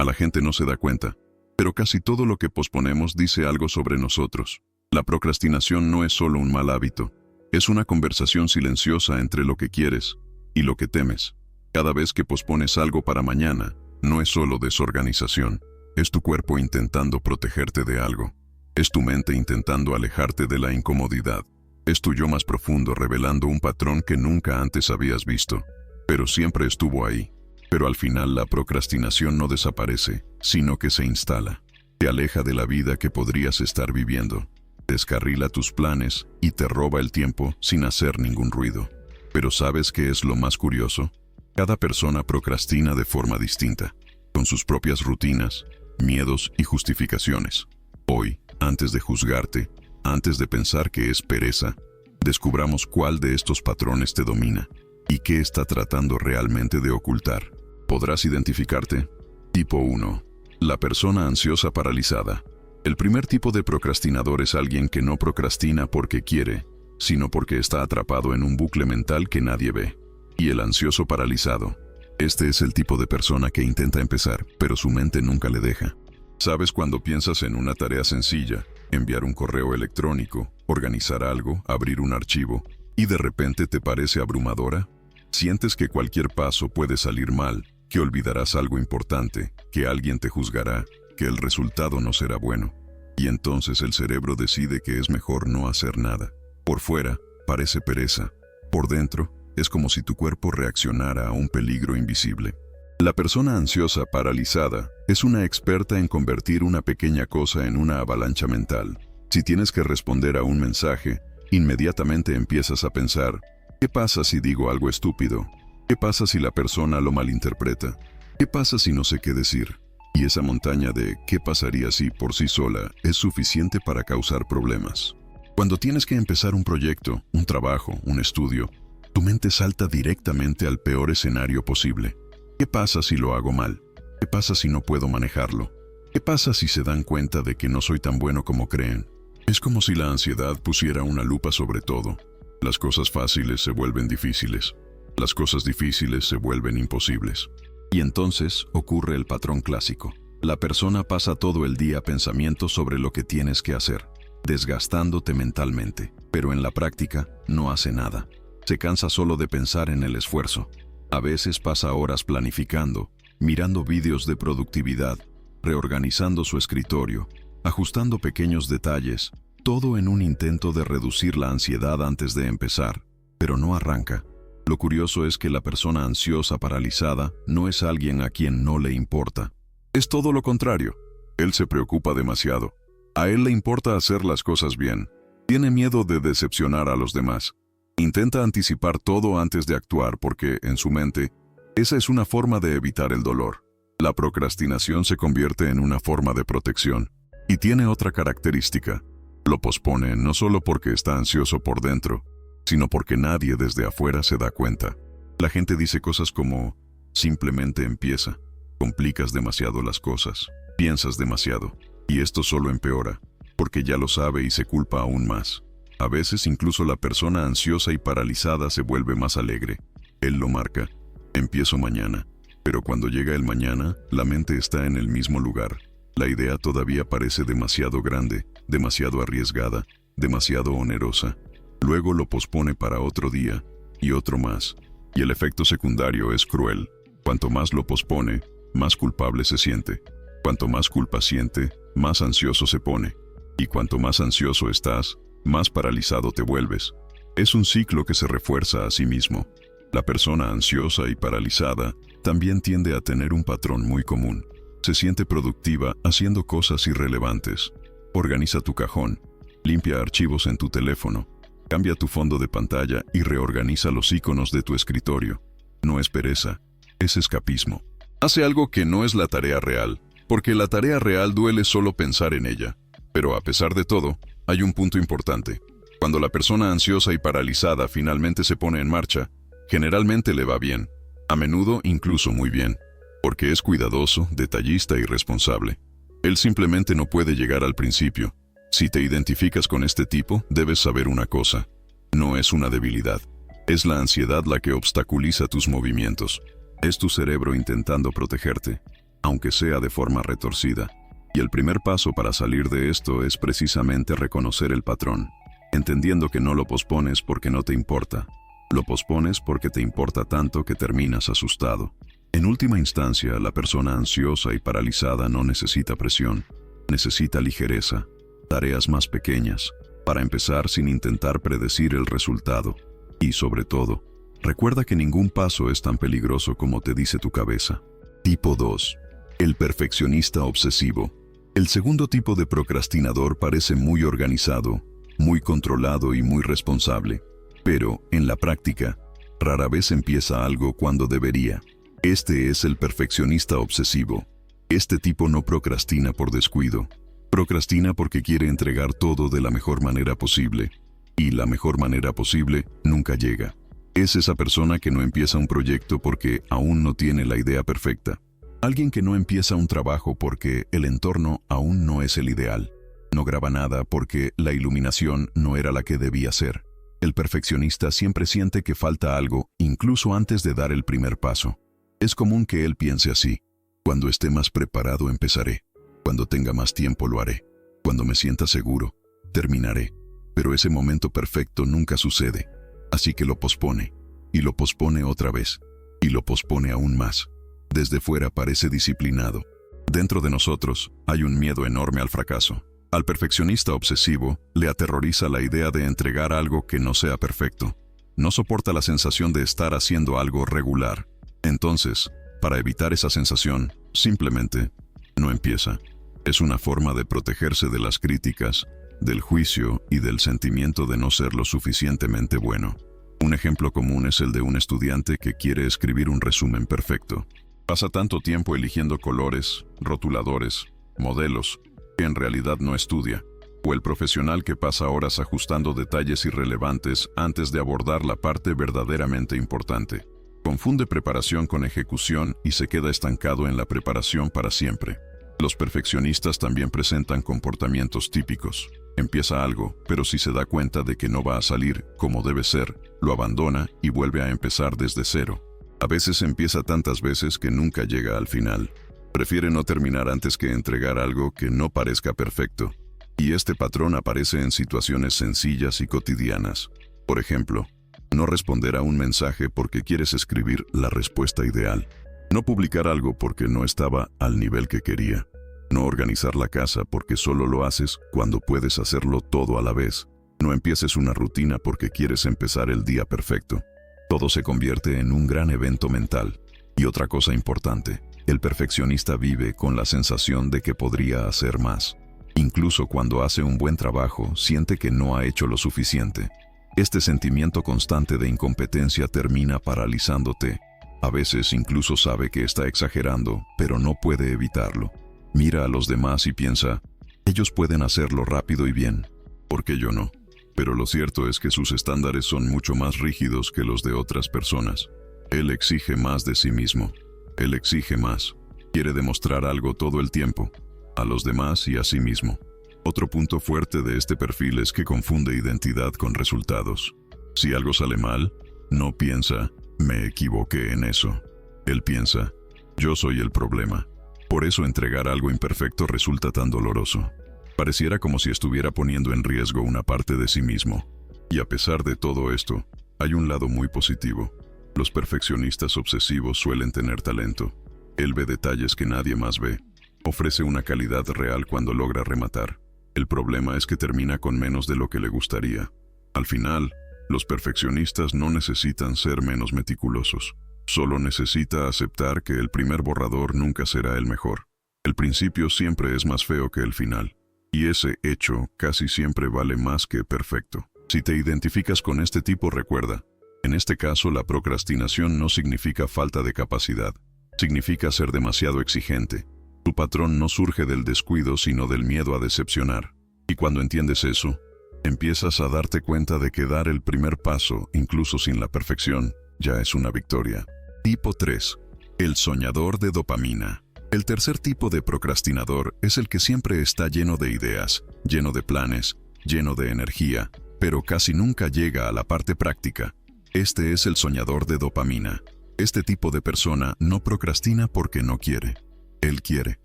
A la gente no se da cuenta, pero casi todo lo que posponemos dice algo sobre nosotros. La procrastinación no es solo un mal hábito, es una conversación silenciosa entre lo que quieres y lo que temes. Cada vez que pospones algo para mañana, no es solo desorganización, es tu cuerpo intentando protegerte de algo. Es tu mente intentando alejarte de la incomodidad. Es tu yo más profundo revelando un patrón que nunca antes habías visto, pero siempre estuvo ahí. Pero al final la procrastinación no desaparece, sino que se instala. Te aleja de la vida que podrías estar viviendo. Descarrila tus planes y te roba el tiempo sin hacer ningún ruido. Pero ¿sabes qué es lo más curioso? Cada persona procrastina de forma distinta, con sus propias rutinas, miedos y justificaciones. Hoy, antes de juzgarte, antes de pensar que es pereza, descubramos cuál de estos patrones te domina y qué está tratando realmente de ocultar. ¿Podrás identificarte? Tipo 1. La persona ansiosa paralizada. El primer tipo de procrastinador es alguien que no procrastina porque quiere, sino porque está atrapado en un bucle mental que nadie ve. Y el ansioso paralizado. Este es el tipo de persona que intenta empezar, pero su mente nunca le deja. ¿Sabes cuando piensas en una tarea sencilla, enviar un correo electrónico, organizar algo, abrir un archivo, y de repente te parece abrumadora? Sientes que cualquier paso puede salir mal, que olvidarás algo importante, que alguien te juzgará, que el resultado no será bueno. Y entonces el cerebro decide que es mejor no hacer nada. Por fuera, parece pereza. Por dentro, es como si tu cuerpo reaccionara a un peligro invisible. La persona ansiosa paralizada es una experta en convertir una pequeña cosa en una avalancha mental. Si tienes que responder a un mensaje, inmediatamente empiezas a pensar, ¿qué pasa si digo algo estúpido? ¿Qué pasa si la persona lo malinterpreta? ¿Qué pasa si no sé qué decir? Y esa montaña de ¿qué pasaría si por sí sola es suficiente para causar problemas? Cuando tienes que empezar un proyecto, un trabajo, un estudio, tu mente salta directamente al peor escenario posible. ¿Qué pasa si lo hago mal? ¿Qué pasa si no puedo manejarlo? ¿Qué pasa si se dan cuenta de que no soy tan bueno como creen? Es como si la ansiedad pusiera una lupa sobre todo. Las cosas fáciles se vuelven difíciles. Las cosas difíciles se vuelven imposibles. Y entonces ocurre el patrón clásico. La persona pasa todo el día pensamientos sobre lo que tienes que hacer, desgastándote mentalmente, pero en la práctica no hace nada. Se cansa solo de pensar en el esfuerzo. A veces pasa horas planificando, mirando vídeos de productividad, reorganizando su escritorio, ajustando pequeños detalles, todo en un intento de reducir la ansiedad antes de empezar, pero no arranca. Lo curioso es que la persona ansiosa paralizada no es alguien a quien no le importa. Es todo lo contrario. Él se preocupa demasiado. A él le importa hacer las cosas bien. Tiene miedo de decepcionar a los demás. Intenta anticipar todo antes de actuar porque, en su mente, esa es una forma de evitar el dolor. La procrastinación se convierte en una forma de protección. Y tiene otra característica. Lo pospone no solo porque está ansioso por dentro, sino porque nadie desde afuera se da cuenta. La gente dice cosas como, simplemente empieza, complicas demasiado las cosas, piensas demasiado, y esto solo empeora, porque ya lo sabe y se culpa aún más. A veces incluso la persona ansiosa y paralizada se vuelve más alegre. Él lo marca, empiezo mañana, pero cuando llega el mañana, la mente está en el mismo lugar. La idea todavía parece demasiado grande, demasiado arriesgada, demasiado onerosa. Luego lo pospone para otro día, y otro más, y el efecto secundario es cruel. Cuanto más lo pospone, más culpable se siente. Cuanto más culpa siente, más ansioso se pone. Y cuanto más ansioso estás, más paralizado te vuelves. Es un ciclo que se refuerza a sí mismo. La persona ansiosa y paralizada también tiende a tener un patrón muy común. Se siente productiva haciendo cosas irrelevantes. Organiza tu cajón, limpia archivos en tu teléfono, cambia tu fondo de pantalla y reorganiza los iconos de tu escritorio. No es pereza, es escapismo. Hace algo que no es la tarea real, porque la tarea real duele solo pensar en ella. Pero a pesar de todo, hay un punto importante. Cuando la persona ansiosa y paralizada finalmente se pone en marcha, generalmente le va bien, a menudo incluso muy bien, porque es cuidadoso, detallista y responsable. Él simplemente no puede llegar al principio. Si te identificas con este tipo, debes saber una cosa. No es una debilidad. Es la ansiedad la que obstaculiza tus movimientos. Es tu cerebro intentando protegerte. aunque sea de forma retorcida. Y el primer paso para salir de esto es precisamente reconocer el patrón, entendiendo que no lo pospones porque no te importa. Lo pospones porque te importa tanto que terminas asustado. En última instancia, la persona ansiosa y paralizada no necesita presión, necesita ligereza, tareas más pequeñas, para empezar sin intentar predecir el resultado. Y sobre todo, recuerda que ningún paso es tan peligroso como te dice tu cabeza. Tipo 2. El perfeccionista obsesivo. El segundo tipo de procrastinador parece muy organizado, muy controlado y muy responsable, pero, en la práctica, rara vez empieza algo cuando debería. Este es el perfeccionista obsesivo. Este tipo no procrastina por descuido. Procrastina porque quiere entregar todo de la mejor manera posible. Y la mejor manera posible nunca llega. Es esa persona que no empieza un proyecto porque aún no tiene la idea perfecta. Alguien que no empieza un trabajo porque el entorno aún no es el ideal. No graba nada porque la iluminación no era la que debía ser. El perfeccionista siempre siente que falta algo, incluso antes de dar el primer paso. Es común que él piense así: cuando esté más preparado empezaré, cuando tenga más tiempo lo haré, cuando me sienta seguro, terminaré. Pero ese momento perfecto nunca sucede, así que lo pospone, y lo pospone otra vez, y lo pospone aún más. Desde fuera parece disciplinado. Dentro de nosotros hay un miedo enorme al fracaso. Al perfeccionista obsesivo le aterroriza la idea de entregar algo que no sea perfecto. No soporta la sensación de estar haciendo algo regular. Entonces, para evitar esa sensación, simplemente no empieza. Es una forma de protegerse de las críticas, del juicio y del sentimiento de no ser lo suficientemente bueno. Un ejemplo común es el de un estudiante que quiere escribir un resumen perfecto. Pasa tanto tiempo eligiendo colores, rotuladores, modelos, que en realidad no estudia. O el profesional que pasa horas ajustando detalles irrelevantes antes de abordar la parte verdaderamente importante. Confunde preparación con ejecución y se queda estancado en la preparación para siempre. Los perfeccionistas también presentan comportamientos típicos. Empieza algo, pero si se da cuenta de que no va a salir como debe ser, lo abandona y vuelve a empezar desde cero. A veces empieza tantas veces que nunca llega al final. Prefiere no terminar antes que entregar algo que no parezca perfecto. Y este patrón aparece en situaciones sencillas y cotidianas. Por ejemplo, no responder a un mensaje porque quieres escribir la respuesta ideal. No publicar algo porque no estaba al nivel que quería. No organizar la casa porque solo lo haces cuando puedes hacerlo todo a la vez. No empieces una rutina porque quieres empezar el día perfecto. Todo se convierte en un gran evento mental. Y otra cosa importante, el perfeccionista vive con la sensación de que podría hacer más. Incluso cuando hace un buen trabajo, siente que no ha hecho lo suficiente. Este sentimiento constante de incompetencia termina paralizándote. A veces incluso sabe que está exagerando, pero no puede evitarlo. Mira a los demás y piensa: ellos pueden hacerlo rápido y bien, ¿por qué yo no? Pero lo cierto es que sus estándares son mucho más rígidos que los de otras personas. Él exige más de sí mismo. Él exige más. Quiere demostrar algo todo el tiempo, a los demás y a sí mismo. Otro punto fuerte de este perfil es que confunde identidad con resultados. Si algo sale mal, no piensa: me equivoqué en eso. Él piensa: yo soy el problema. Por eso entregar algo imperfecto resulta tan doloroso. Pareciera como si estuviera poniendo en riesgo una parte de sí mismo. Y a pesar de todo esto, hay un lado muy positivo. Los perfeccionistas obsesivos suelen tener talento. Él ve detalles que nadie más ve. Ofrece una calidad real cuando logra rematar. El problema es que termina con menos de lo que le gustaría. Al final, los perfeccionistas no necesitan ser menos meticulosos. Solo necesita aceptar que el primer borrador nunca será el mejor. El principio siempre es más feo que el final. Y ese hecho casi siempre vale más que perfecto. Si te identificas con este tipo, recuerda: en este caso la procrastinación no significa falta de capacidad. Significa ser demasiado exigente. Tu patrón no surge del descuido sino del miedo a decepcionar. Y cuando entiendes eso, empiezas a darte cuenta de que dar el primer paso, incluso sin la perfección, ya es una victoria. Tipo 3. El soñador de dopamina. El tercer tipo de procrastinador es el que siempre está lleno de ideas, lleno de planes, lleno de energía, pero casi nunca llega a la parte práctica. Este es el soñador de dopamina. Este tipo de persona no procrastina porque no quiere. Él quiere.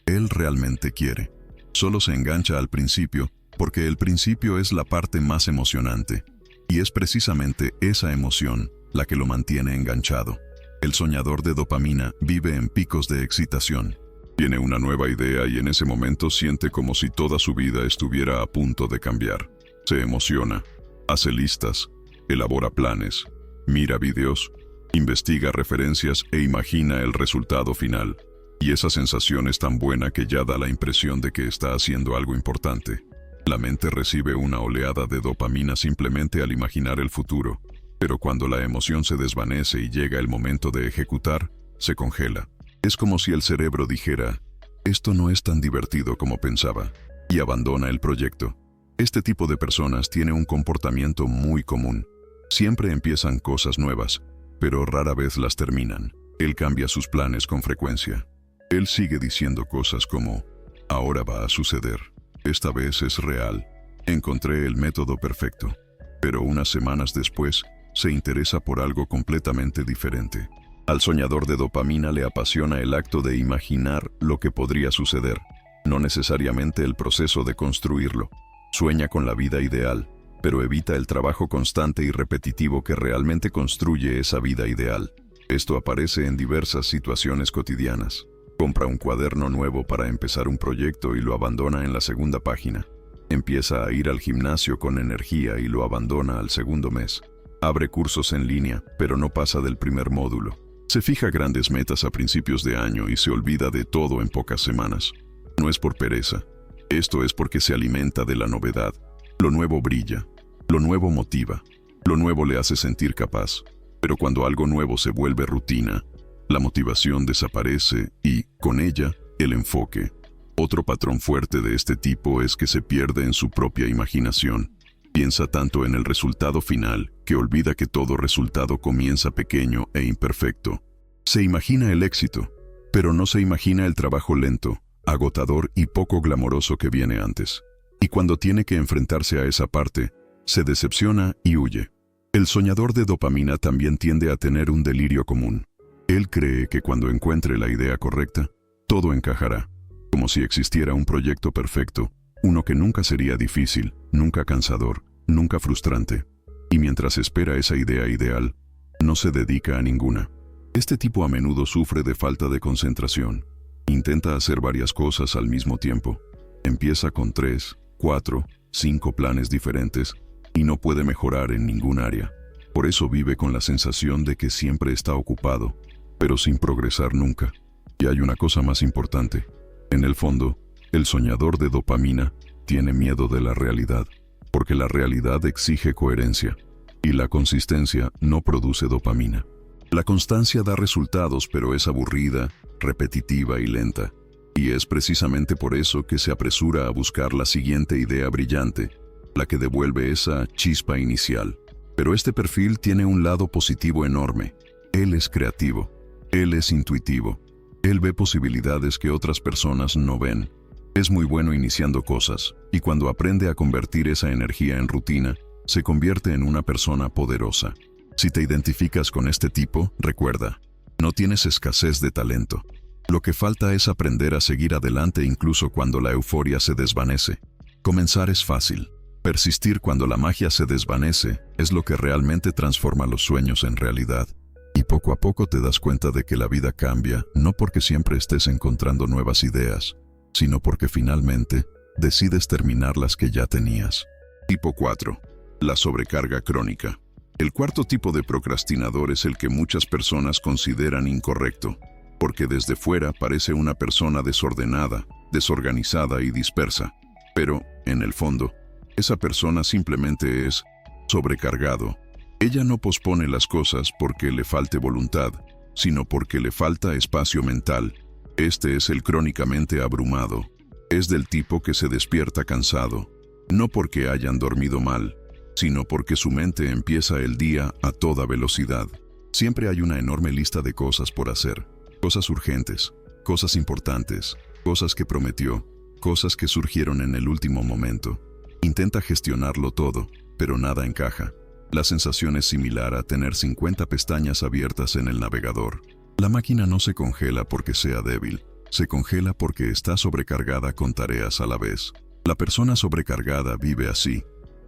Él realmente quiere. Solo se engancha al principio, porque el principio es la parte más emocionante. Y es precisamente esa emoción la que lo mantiene enganchado. El soñador de dopamina vive en picos de excitación. Tiene una nueva idea y en ese momento siente como si toda su vida estuviera a punto de cambiar. Se emociona, hace listas, elabora planes, mira videos, investiga referencias e imagina el resultado final. Y esa sensación es tan buena que ya da la impresión de que está haciendo algo importante. La mente recibe una oleada de dopamina simplemente al imaginar el futuro, pero cuando la emoción se desvanece y llega el momento de ejecutar, se congela. Es como si el cerebro dijera, esto no es tan divertido como pensaba, y abandona el proyecto. Este tipo de personas tiene un comportamiento muy común. Siempre empiezan cosas nuevas, pero rara vez las terminan. Él cambia sus planes con frecuencia. Él sigue diciendo cosas como, ahora va a suceder. Esta vez es real. Encontré el método perfecto. Pero unas semanas después, se interesa por algo completamente diferente. Al soñador de dopamina le apasiona el acto de imaginar lo que podría suceder, no necesariamente el proceso de construirlo. Sueña con la vida ideal, pero evita el trabajo constante y repetitivo que realmente construye esa vida ideal. Esto aparece en diversas situaciones cotidianas. Compra un cuaderno nuevo para empezar un proyecto y lo abandona en la segunda página. Empieza a ir al gimnasio con energía y lo abandona al segundo mes. Abre cursos en línea, pero no pasa del primer módulo. Se fija grandes metas a principios de año y se olvida de todo en pocas semanas. No es por pereza. Esto es porque se alimenta de la novedad. Lo nuevo brilla. Lo nuevo motiva. Lo nuevo le hace sentir capaz. Pero cuando algo nuevo se vuelve rutina, la motivación desaparece y, con ella, el enfoque. Otro patrón fuerte de este tipo es que se pierde en su propia imaginación. Piensa tanto en el resultado final que olvida que todo resultado comienza pequeño e imperfecto. Se imagina el éxito, pero no se imagina el trabajo lento, agotador y poco glamoroso que viene antes. Y cuando tiene que enfrentarse a esa parte, se decepciona y huye. El soñador de dopamina también tiende a tener un delirio común. Él cree que cuando encuentre la idea correcta, todo encajará, como si existiera un proyecto perfecto, uno que nunca sería difícil, nunca cansador, nunca frustrante. Y mientras espera esa idea ideal, no se dedica a ninguna. Este tipo a menudo sufre de falta de concentración. Intenta hacer varias cosas al mismo tiempo. Empieza con 3, 4, 5 planes diferentes y no puede mejorar en ningún área. Por eso vive con la sensación de que siempre está ocupado, pero sin progresar nunca. Y hay una cosa más importante. En el fondo, el soñador de dopamina tiene miedo de la realidad, porque la realidad exige coherencia, y la consistencia no produce dopamina. La constancia da resultados, pero es aburrida, repetitiva y lenta, y es precisamente por eso que se apresura a buscar la siguiente idea brillante, la que devuelve esa chispa inicial. Pero este perfil tiene un lado positivo enorme. Él es creativo, él es intuitivo, él ve posibilidades que otras personas no ven. Es muy bueno iniciando cosas, y cuando aprende a convertir esa energía en rutina, se convierte en una persona poderosa. Si te identificas con este tipo, recuerda, no tienes escasez de talento. Lo que falta es aprender a seguir adelante incluso cuando la euforia se desvanece. Comenzar es fácil. Persistir cuando la magia se desvanece es lo que realmente transforma los sueños en realidad. Y poco a poco te das cuenta de que la vida cambia, no porque siempre estés encontrando nuevas ideas, sino porque finalmente decides terminar las que ya tenías. Tipo 4. La sobrecarga crónica. El cuarto tipo de procrastinador es el que muchas personas consideran incorrecto, porque desde fuera parece una persona desordenada, desorganizada y dispersa. Pero, en el fondo, esa persona simplemente es sobrecargado. Ella no pospone las cosas porque le falte voluntad, sino porque le falta espacio mental. Este es el crónicamente abrumado. Es del tipo que se despierta cansado, no porque hayan dormido mal, sino porque su mente empieza el día a toda velocidad. Siempre hay una enorme lista de cosas por hacer, cosas urgentes, cosas importantes, cosas que prometió, cosas que surgieron en el último momento. Intenta gestionarlo todo, pero nada encaja. La sensación es similar a tener 50 pestañas abiertas en el navegador. La máquina no se congela porque sea débil, se congela porque está sobrecargada con tareas a la vez. La persona sobrecargada vive así.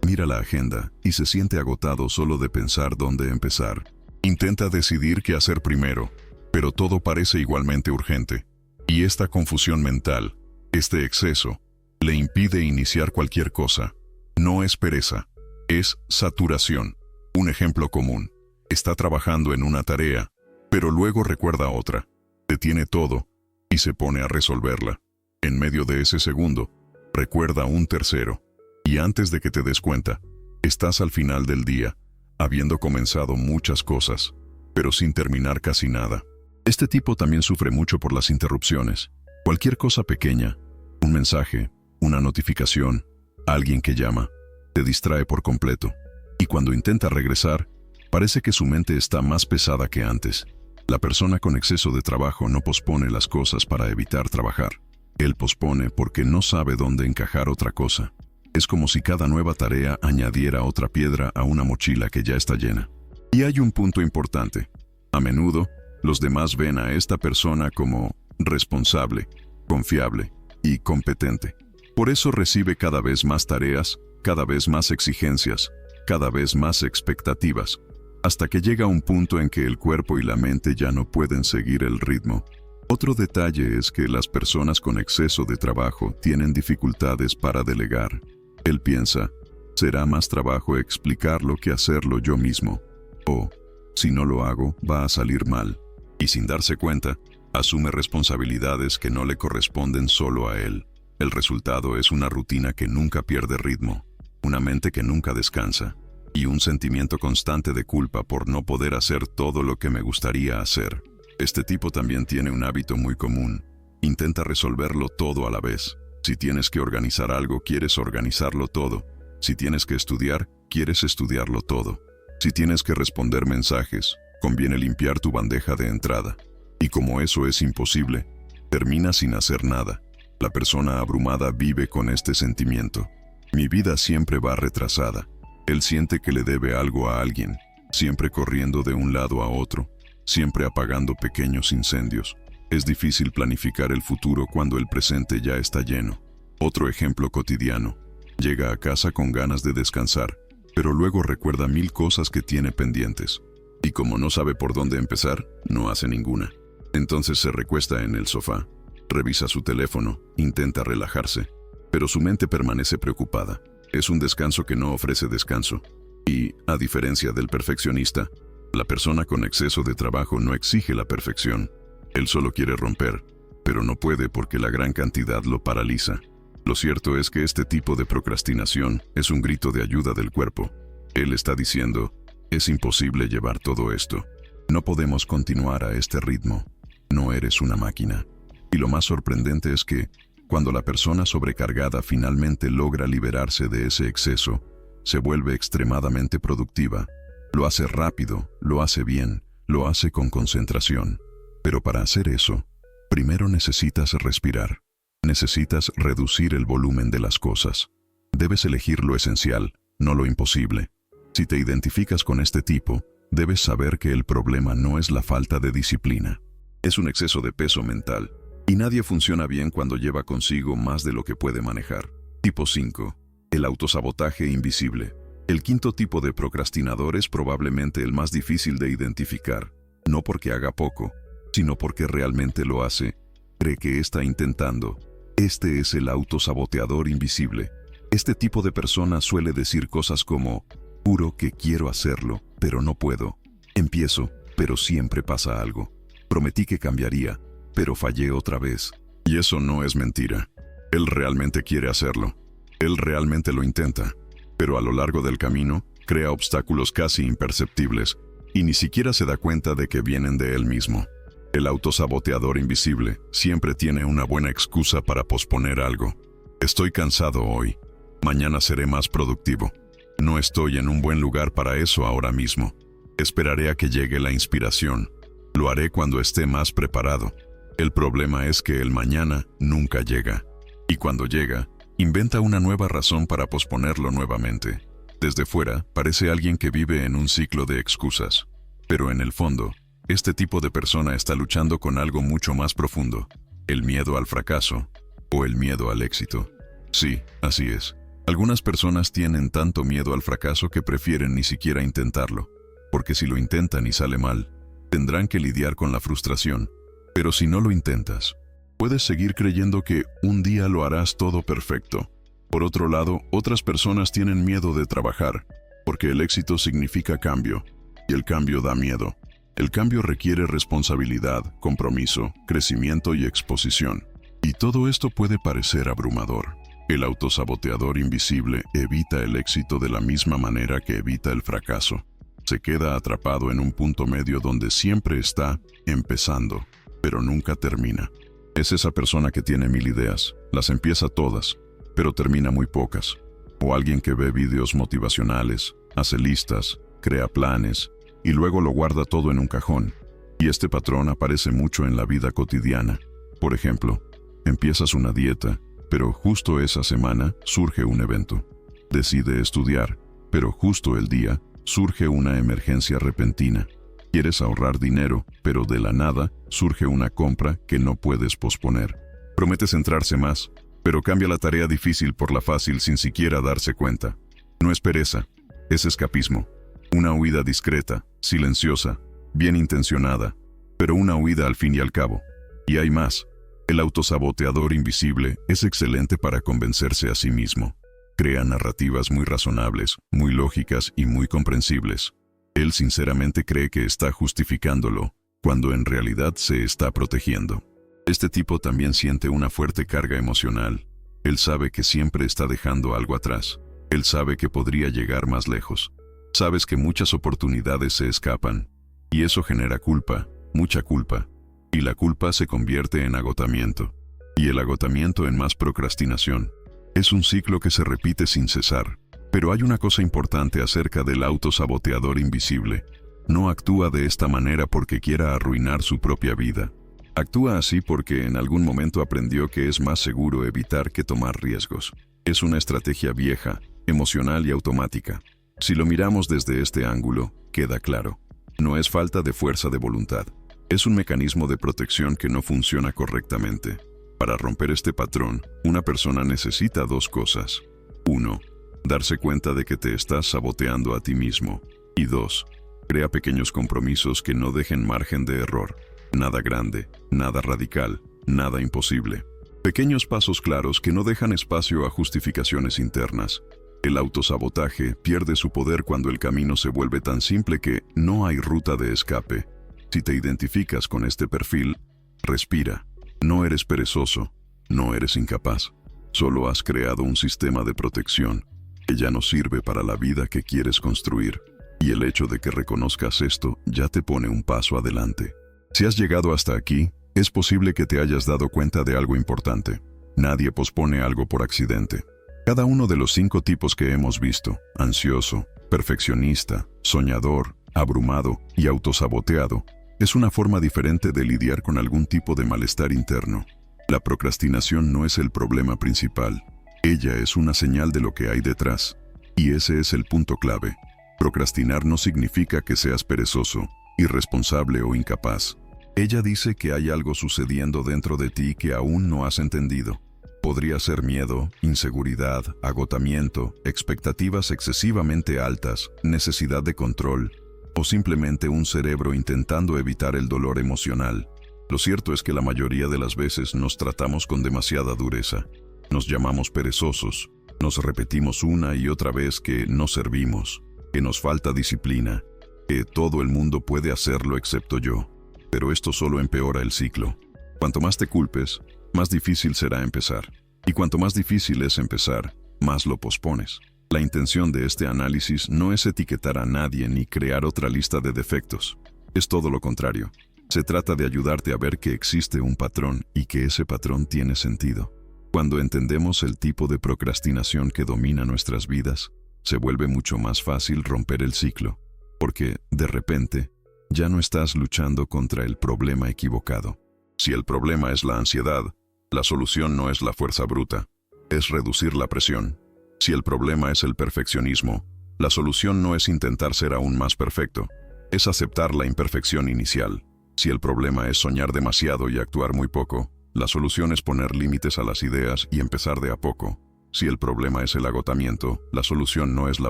Mira la agenda y se siente agotado solo de pensar dónde empezar. Intenta decidir qué hacer primero, pero todo parece igualmente urgente. Y esta confusión mental, este exceso, le impide iniciar cualquier cosa. No es pereza, es saturación. Un ejemplo común. Está trabajando en una tarea, pero luego recuerda otra. Detiene todo y se pone a resolverla. En medio de ese segundo, recuerda un tercero. Y antes de que te des cuenta, estás al final del día, habiendo comenzado muchas cosas, pero sin terminar casi nada. Este tipo también sufre mucho por las interrupciones. Cualquier cosa pequeña, un mensaje, una notificación, alguien que llama, te distrae por completo. Y cuando intenta regresar, parece que su mente está más pesada que antes. La persona con exceso de trabajo no pospone las cosas para evitar trabajar. Él pospone porque no sabe dónde encajar otra cosa. Es como si cada nueva tarea añadiera otra piedra a una mochila que ya está llena. Y hay un punto importante. A menudo, los demás ven a esta persona como responsable, confiable y competente. Por eso recibe cada vez más tareas, cada vez más exigencias, cada vez más expectativas, hasta que llega un punto en que el cuerpo y la mente ya no pueden seguir el ritmo. Otro detalle es que las personas con exceso de trabajo tienen dificultades para delegar. Él piensa, será más trabajo explicarlo que hacerlo yo mismo. O, si no lo hago, va a salir mal. Y sin darse cuenta, asume responsabilidades que no le corresponden solo a él. El resultado es una rutina que nunca pierde ritmo, una mente que nunca descansa, y un sentimiento constante de culpa por no poder hacer todo lo que me gustaría hacer. Este tipo también tiene un hábito muy común. Intenta resolverlo todo a la vez. Si tienes que organizar algo, quieres organizarlo todo. Si tienes que estudiar, quieres estudiarlo todo. Si tienes que responder mensajes, conviene limpiar tu bandeja de entrada. Y como eso es imposible, termina sin hacer nada. La persona abrumada vive con este sentimiento. Mi vida siempre va retrasada. Él siente que le debe algo a alguien, siempre corriendo de un lado a otro, siempre apagando pequeños incendios. Es difícil planificar el futuro cuando el presente ya está lleno. Otro ejemplo cotidiano. Llega a casa con ganas de descansar, pero luego recuerda 1000 cosas que tiene pendientes. Y como no sabe por dónde empezar, no hace ninguna. Entonces se recuesta en el sofá, revisa su teléfono, intenta relajarse, pero su mente permanece preocupada. Es un descanso que no ofrece descanso. Y, a diferencia del perfeccionista, la persona con exceso de trabajo no exige la perfección. Él solo quiere romper, pero no puede porque la gran cantidad lo paraliza. Lo cierto es que este tipo de procrastinación es un grito de ayuda del cuerpo. Él está diciendo, es imposible llevar todo esto. No podemos continuar a este ritmo. No eres una máquina. Y lo más sorprendente es que, cuando la persona sobrecargada finalmente logra liberarse de ese exceso, se vuelve extremadamente productiva. Lo hace rápido, lo hace bien, lo hace con concentración. Pero para hacer eso, primero necesitas respirar. Necesitas reducir el volumen de las cosas. Debes elegir lo esencial, no lo imposible. Si te identificas con este tipo, debes saber que el problema no es la falta de disciplina. Es un exceso de peso mental. Y nadie funciona bien cuando lleva consigo más de lo que puede manejar. Tipo 5. El autosabotaje invisible. El quinto tipo de procrastinador es probablemente el más difícil de identificar. No porque haga poco, sino porque realmente lo hace. Cree que está intentando. Este es el autosaboteador invisible. Este tipo de persona suele decir cosas como, juro que quiero hacerlo, pero no puedo. Empiezo, pero siempre pasa algo. Prometí que cambiaría, pero fallé otra vez. Y eso no es mentira. Él realmente quiere hacerlo. Él realmente lo intenta. Pero a lo largo del camino, crea obstáculos casi imperceptibles, y ni siquiera se da cuenta de que vienen de él mismo. El autosaboteador invisible siempre tiene una buena excusa para posponer algo. Estoy cansado hoy. Mañana seré más productivo. No estoy en un buen lugar para eso ahora mismo. Esperaré a que llegue la inspiración. Lo haré cuando esté más preparado. El problema es que el mañana nunca llega. Y cuando llega, inventa una nueva razón para posponerlo nuevamente. Desde fuera, parece alguien que vive en un ciclo de excusas. Pero en el fondo, este tipo de persona está luchando con algo mucho más profundo. ¿El miedo al fracaso o el miedo al éxito? Sí, así es. Algunas personas tienen tanto miedo al fracaso que prefieren ni siquiera intentarlo, porque si lo intentan y sale mal, tendrán que lidiar con la frustración. Pero si no lo intentas, puedes seguir creyendo que un día lo harás todo perfecto. Por otro lado, otras personas tienen miedo de trabajar, porque el éxito significa cambio, y el cambio da miedo. El cambio requiere responsabilidad, compromiso, crecimiento y exposición. Y todo esto puede parecer abrumador. El autosaboteador invisible evita el éxito de la misma manera que evita el fracaso. Se queda atrapado en un punto medio donde siempre está empezando, pero nunca termina. Es esa persona que tiene 1000 ideas, las empieza todas, pero termina muy pocas. O alguien que ve videos motivacionales, hace listas, crea planes, y luego lo guarda todo en un cajón. Y este patrón aparece mucho en la vida cotidiana. Por ejemplo, empiezas una dieta, pero justo esa semana surge un evento. Decide estudiar, pero justo el día surge una emergencia repentina. Quieres ahorrar dinero, pero de la nada surge una compra que no puedes posponer. Prometes centrarse más, pero cambia la tarea difícil por la fácil sin siquiera darse cuenta. No es pereza, es escapismo. Una huida discreta, silenciosa, bien intencionada, pero una huida al fin y al cabo. Y hay más. El autosaboteador invisible es excelente para convencerse a sí mismo. Crea narrativas muy razonables, muy lógicas y muy comprensibles. Él sinceramente cree que está justificándolo, cuando en realidad se está protegiendo. Este tipo también siente una fuerte carga emocional. Él sabe que siempre está dejando algo atrás. Él sabe que podría llegar más lejos. Sabes que muchas oportunidades se escapan. Y eso genera culpa, mucha culpa. Y la culpa se convierte en agotamiento. Y el agotamiento en más procrastinación. Es un ciclo que se repite sin cesar. Pero hay una cosa importante acerca del autosaboteador invisible. No actúa de esta manera porque quiera arruinar su propia vida. Actúa así porque en algún momento aprendió que es más seguro evitar que tomar riesgos. Es una estrategia vieja, emocional y automática. Si lo miramos desde este ángulo, queda claro. No es falta de fuerza de voluntad. Es un mecanismo de protección que no funciona correctamente. Para romper este patrón, una persona necesita 2 cosas. 1. Darse cuenta de que te estás saboteando a ti mismo. Y 2. Crea pequeños compromisos que no dejen margen de error. Nada grande, nada radical, nada imposible. Pequeños pasos claros que no dejan espacio a justificaciones internas. El autosabotaje pierde su poder cuando el camino se vuelve tan simple que no hay ruta de escape. Si te identificas con este perfil, respira. No eres perezoso, no eres incapaz. Solo has creado un sistema de protección que ya no sirve para la vida que quieres construir. Y el hecho de que reconozcas esto ya te pone un paso adelante. Si has llegado hasta aquí, es posible que te hayas dado cuenta de algo importante. Nadie pospone algo por accidente. Cada uno de los 5 tipos que hemos visto, ansioso, perfeccionista, soñador, abrumado y autosaboteado, es una forma diferente de lidiar con algún tipo de malestar interno. La procrastinación no es el problema principal. Ella es una señal de lo que hay detrás. Y ese es el punto clave. Procrastinar no significa que seas perezoso, irresponsable o incapaz. Ella dice que hay algo sucediendo dentro de ti que aún no has entendido. Podría ser miedo, inseguridad, agotamiento, expectativas excesivamente altas, necesidad de control, o simplemente un cerebro intentando evitar el dolor emocional. Lo cierto es que la mayoría de las veces nos tratamos con demasiada dureza. Nos llamamos perezosos, nos repetimos una y otra vez que no servimos, que nos falta disciplina, que todo el mundo puede hacerlo excepto yo. Pero esto solo empeora el ciclo. Cuanto más te culpes, más difícil será empezar. Y cuanto más difícil es empezar, más lo pospones. La intención de este análisis no es etiquetar a nadie ni crear otra lista de defectos. Es todo lo contrario. Se trata de ayudarte a ver que existe un patrón y que ese patrón tiene sentido. Cuando entendemos el tipo de procrastinación que domina nuestras vidas, se vuelve mucho más fácil romper el ciclo, porque, de repente, ya no estás luchando contra el problema equivocado. Si el problema es la ansiedad, la solución no es la fuerza bruta, es reducir la presión. Si el problema es el perfeccionismo, la solución no es intentar ser aún más perfecto, es aceptar la imperfección inicial. Si el problema es soñar demasiado y actuar muy poco, La solución es poner límites a las ideas y empezar de a poco. Si el problema es el agotamiento, la solución no es la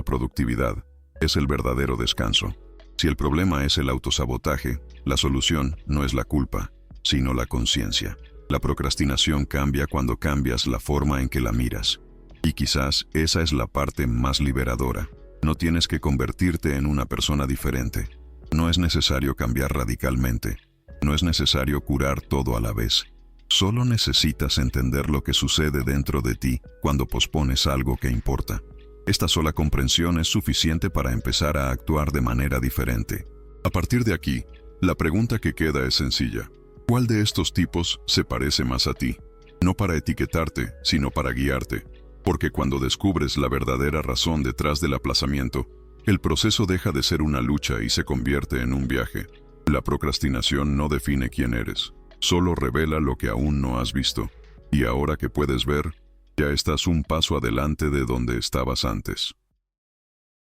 productividad, es el verdadero descanso. Si el problema es el autosabotaje, la solución no es la culpa, sino la conciencia. La procrastinación cambia cuando cambias la forma en que la miras. Y quizás esa es la parte más liberadora. No tienes que convertirte en una persona diferente. No es necesario cambiar radicalmente. No es necesario curar todo a la vez. Solo necesitas entender lo que sucede dentro de ti cuando pospones algo que importa. Esta sola comprensión es suficiente para empezar a actuar de manera diferente. A partir de aquí, la pregunta que queda es sencilla. ¿Cuál de estos tipos se parece más a ti? No para etiquetarte, sino para guiarte. Porque cuando descubres la verdadera razón detrás del aplazamiento, el proceso deja de ser una lucha y se convierte en un viaje. La procrastinación no define quién eres, solo revela lo que aún no has visto. Y ahora que puedes ver, ya estás un paso adelante de donde estabas antes.